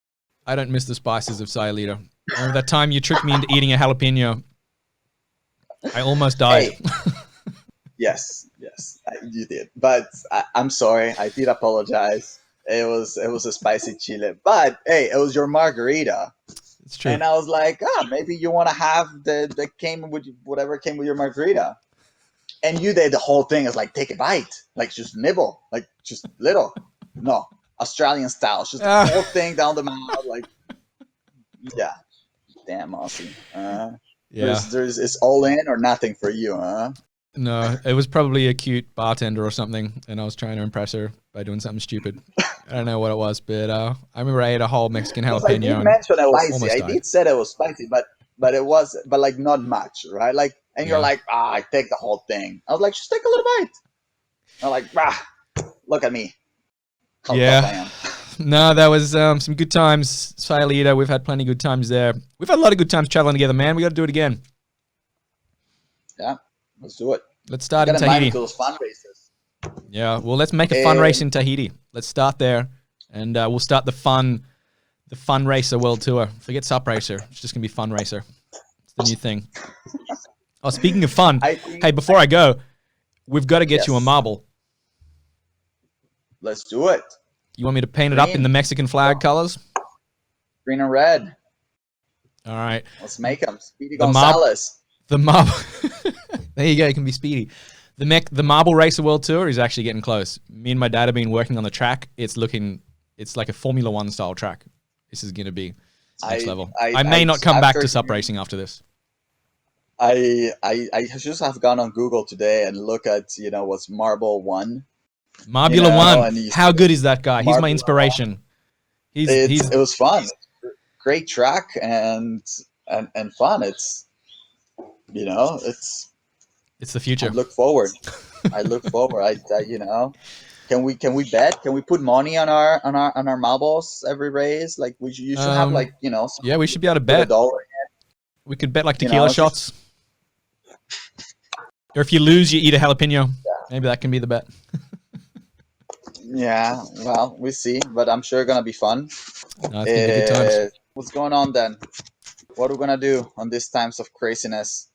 I don't miss the spices of Sayulita. Remember that time you tricked me into eating a jalapeno? I almost died. Hey, yes, you did. But I'm sorry. I did apologize. It was a spicy chile, but hey, it was your margarita, It's true. and I was like, maybe you want to have the came with whatever came with your margarita, and you did the whole thing. It's like take a bite, like just nibble, like just little. No, Australian style, just the whole thing down the mouth, like yeah. Damn, Aussie. Yeah. It's all in or nothing for you, huh? No, it was probably a cute bartender or something, and I was trying to impress her by doing something stupid. I don't know what it was, but I remember I ate a whole Mexican Because I did jalapeno and mention it was spicy. almost I died. did say it was spicy, but it was like not much, right? Like, and you're Yeah. like, I take the whole thing. I was like, just take a little bite. I'm like, look at me, how tough I Yeah. am. No, that was some good times. Sayulita, we've had plenty of good times there. We've had a lot of good times traveling together, man. We got to do it again. Yeah, let's do it. Let's start in Get invited Tahiti. to those fundraisers. Yeah, well, let's make a fun race in Tahiti. Let's start there, and we'll start the fun racer world tour. Forget sup racer. It's just gonna be fun racer. It's the new thing. Oh, speaking of fun, I think, hey, before I go, we've got to get you a yes, marble. let's do it. You want me to paint it up in the Mexican flag colors? Green and red. All right. Let's make them. Speedy The marble. Gonzalez. The marble. There you go. It can be speedy. The marble racer world tour is actually getting close. Me and my dad have been working on the track. It's like a Formula One style track. This is gonna be next level. I may not come back to sup racing after this. I just have gone on Google today and look at what's Marble One. Marbula One. And How good is that guy? He's my Marbula inspiration. it was fun. Great track and fun. It's the future. I look forward. Can we bet? Can we put money on our marbles every race? Like you should have like Yeah, we should be able to put bet. $1. We could bet like tequila shots. Or if you lose, you eat a jalapeno. Maybe that can be the bet. Yeah, well, we see, but I'm sure gonna be fun. No, it's gonna be good times. What's going on then? What are we gonna do on these times of craziness?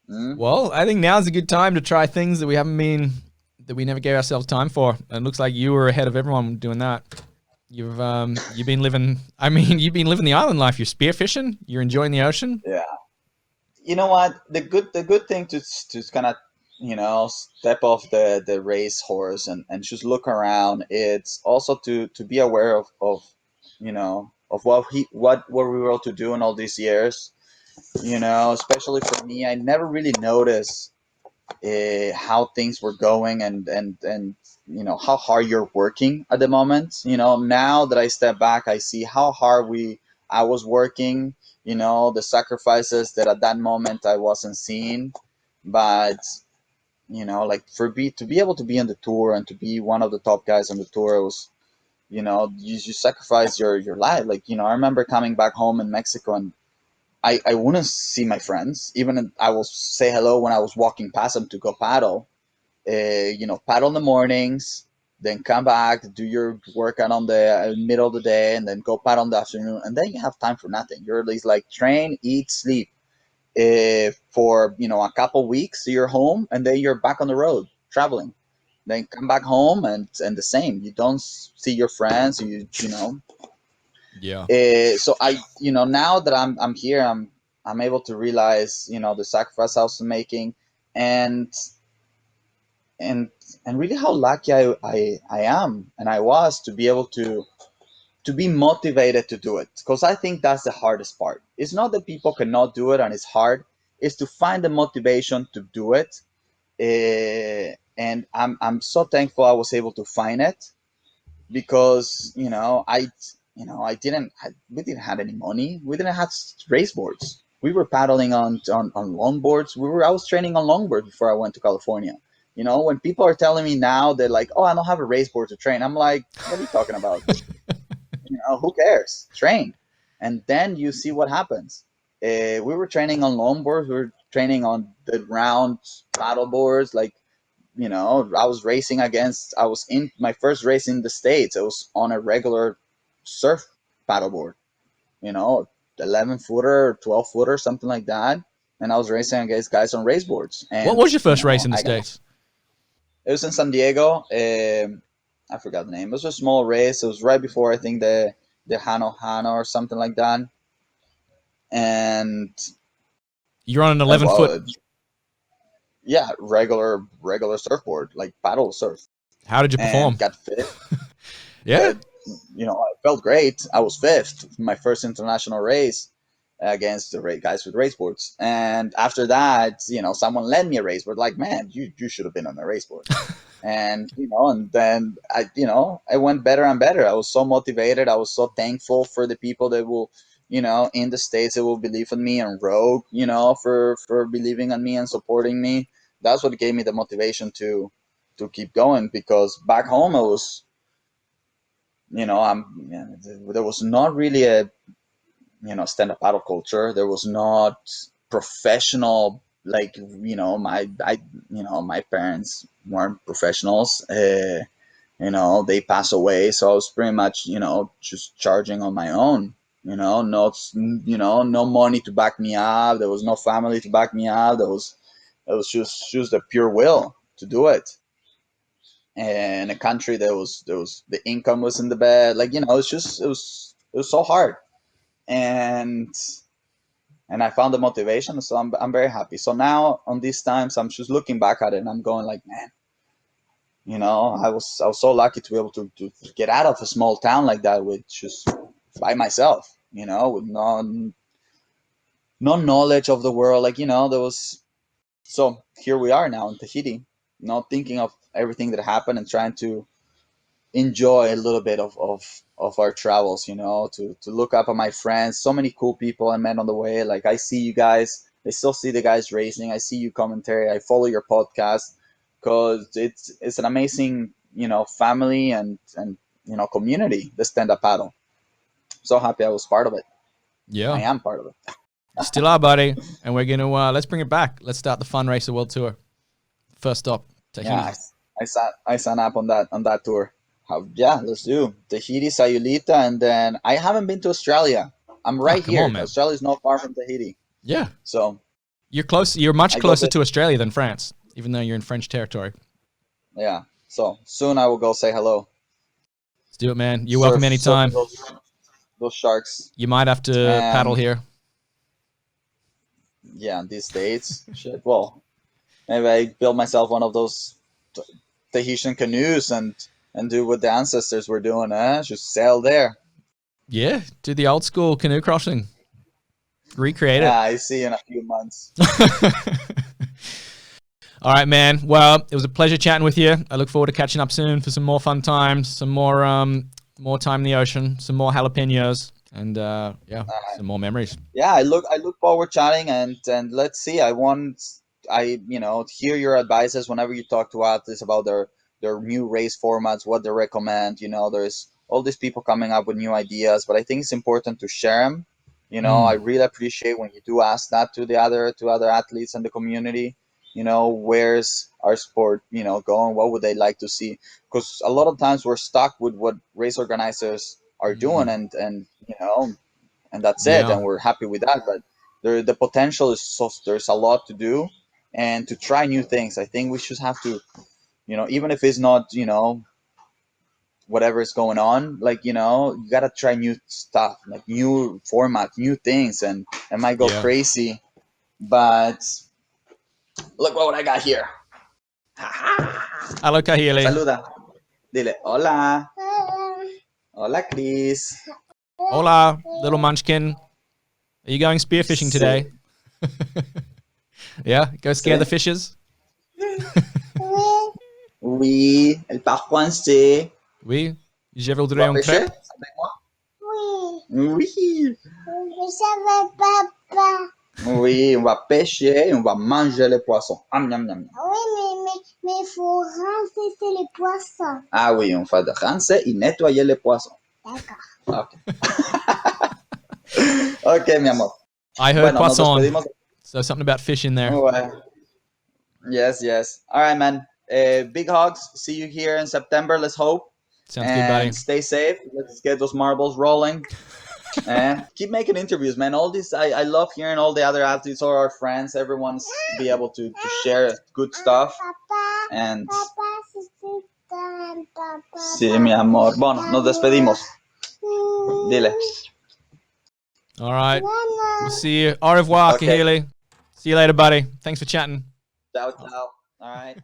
Well, I think now's a good time to try things that we never gave ourselves time for. And it looks like you were ahead of everyone doing that. You've been living the island life. You're spearfishing, you're enjoying the ocean. Yeah. You know what? The good thing to kind of step off the race horse and just look around. It's also to be aware of what we were able to do in all these years. Especially for me, I never really noticed how things were going and how hard you're working at the moment. Now that I step back, I see how hard I was working. The sacrifices that at that moment I wasn't seeing, but like to be able to be on the tour and to be one of the top guys on the tour, it was you sacrifice your life. Like I remember coming back home in Mexico and I wouldn't see my friends. Even I will say hello when I was walking past them to go paddle. Paddle in the mornings, then come back, do your workout on the middle of the day, and then go paddle in the afternoon, and then you have time for nothing. You're at least like train, eat, sleep. For a couple weeks, you're home, and then you're back on the road traveling. Then come back home, and the same. You don't see your friends. Yeah. So now that I'm here, I'm able to realize the sacrifice I was making, and and really how lucky I am and I was to be able to be motivated to do it, because I think that's the hardest part. It's not that people cannot do it and it's hard. It's to find the motivation to do it. And I'm so thankful I was able to find it, because we didn't have any money. We didn't have race boards. we were paddling on longboards. I was training on longboard before I went to California. You know, when people are telling me now, they're like, "Oh, I don't have a race board to train." I'm like, "What are you talking about? You know, who cares? Train." And then you see what happens. We were training on longboards. We were training on the round paddle boards. Like, you know, I was racing against. I was in my first race in the States. It was on a regular surf paddleboard. You know, 11 footer, 12 footer, something like that. And I was racing against guys on race boards. What And was your you first race know, in the States? it was in San Diego. I forgot the name. It was a small race. It was right before I think the Hano Hano or something like that. And You're on an uh, 11-foot. well, yeah, regular surfboard, like paddle surf, How did you and perform? got fit. Yeah. Uh, you know, I felt great. I was fifth, my first international race against the guys with race boards. And after that, you know, someone lent me a race board. Like, man, you should have been on a race board. And you know, and then I went better and better. I was so motivated. I was so thankful for the people that will, you know, in the States that will believe in me, and Rogue, you know, for believing in me and supporting me. That's what gave me the motivation to keep going, because back home I was, you know, there was not really a, you know, stand-up paddle culture. There was not professional, like, you know, my parents weren't professionals. You know, they passed away, so I was pretty much, you know, just charging on my own. You know, not, you know, no money to back me up. There was no family to back me up. It was just a pure will to do it. And a country that was, the income was in the bed. Like, you know, it was so hard. And I found the motivation, so I'm very happy. So now on these times, I'm just looking back at it and I'm going like, man, you know, I was so lucky to be able to get out of a small town like that with just by myself, you know, with no knowledge of the world. Like, you know, there was, so here we are now in Tahiti, not thinking of everything that happened and trying to enjoy a little bit of our travels, you know, to look up at my friends, so many cool people I met on the way. Like, I see you guys, I still see the guys racing, I see you commentary, I follow your podcast, because it's an amazing, you know, family and you know, community, the stand up paddle. So happy I was part of it. I Yeah. am part of it. You still are, buddy. And we're going to, let's bring it back. Let's start the Fun Racer World Tour. First stop, Yeah, Tahiti. I signed up on that tour. Yeah, let's do Tahiti, Sayulita, and then I haven't been to Australia. I'm Oh, right come on, here. man. Australia is not far from Tahiti, Yeah. so You're close. You're much I go closer there. to Australia than France, even though you're in French territory. Yeah, so soon I will go say hello. Let's do it, man. You're welcome Surfing anytime. those sharks, You might have to paddle and here. yeah, these dates. Shit. Well, maybe I build myself one of those t- Tahitian canoes and do what the ancestors were doing. Just sail there. Yeah, do the old school canoe crossing. Recreate Yeah, it. I see you in a few months. All right, man. Well, it was a pleasure chatting with you. I look forward to catching up soon for some more fun times, some more time in the ocean, some more jalapenos, and yeah, some more memories. Yeah, I look forward chatting, and let's see. I you know, hear your advices whenever you talk to athletes about their new race formats, what they recommend. You know, there's all these people coming up with new ideas, but I think it's important to share them. You know, I Mm, really appreciate when you do ask that to other athletes in the community. You know, where's our sport, you know, going? What would they like to see? Because a lot of times we're stuck with what race organizers are doing, mm, and you know, and that's it, yeah, and we're happy with that. But the potential is, so there's a lot to do and to try new things. I think we should have to, you know, even if it's not, you know, whatever is going on, like, you know, you gotta try new stuff, like new format, new things, and it might go yeah. crazy. But look what I got here. Hello, Kahili. Saluda. Dile hola. Hola, Chris. Hola, little munchkin. Are you going spearfishing Sí. today? Yeah, go scare the Sí. fishes. Oui, el parcours, c'est. Oui, je Tu vas voudrais un pêcher crêpe. avec moi? Oui. Oui. Oui, on va pêcher et on va manger les poissons. Miam, miam, miam. Oui, mais il faut rincer les poissons. Ah oui, on fait de rincer et nettoyer les poissons. D'accord. Ok. Ok, mi amor. I heard Bueno, nos poisson. despedimos. So something about fish in there. Ouais. Yes, yes. All right, man. Big hugs. See you here in September, let's hope. Sounds good, buddy. And stay safe. Let's get those marbles rolling. And keep making interviews, man. All this, I love hearing all the other athletes or our friends. Everyone's be able to share good stuff. And sí, mi amor. Bueno, nos despedimos. Dile. All right. We'll see you. Au revoir, Okay. Kahili. See you later, buddy. Thanks for chatting. Ciao, ciao. All right.